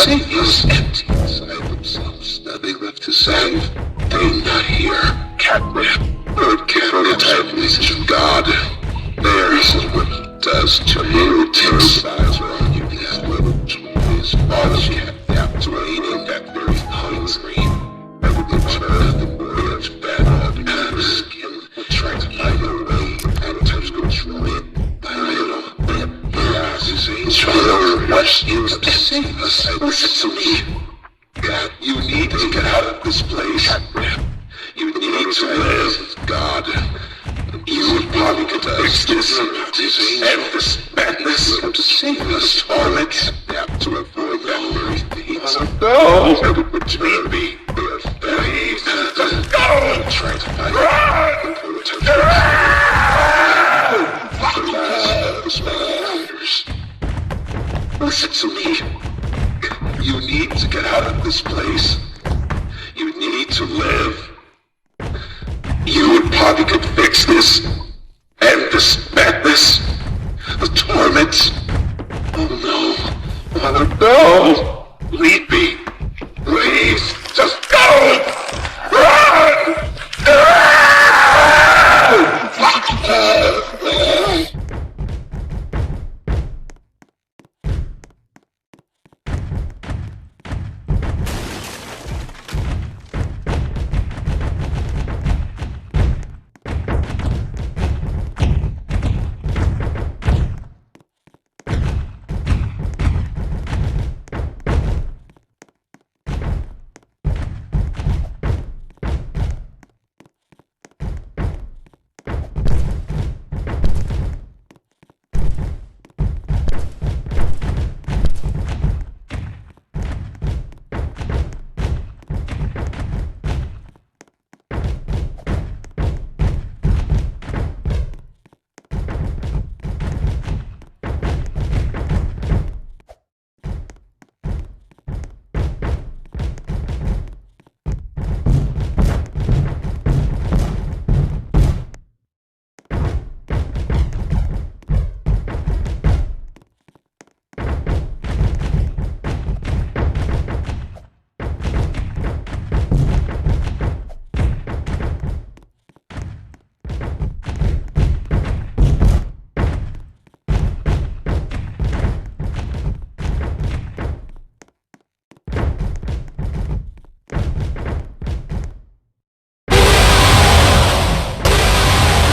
save us. Empty inside themselves. Nothing left to save. They're not here. Catnip. Bird prototype message of God. This is what he does to you. Takes size on you. These little toys. All of you have captivating that very hungry. Everything but nothing more of bad blood in your skin. We're trying to find a way. Prototypes go through it. What you to save us? Listen to me. God, you need to get out of this place. You need to live with God. You would probably could fix this and this madness to save us. All I can adapt to avoid that very thing. No! I would return me. Go! Try to find the Listen to me. You need to get out of this place. You need to live. You and Poppy could fix this. And this madness.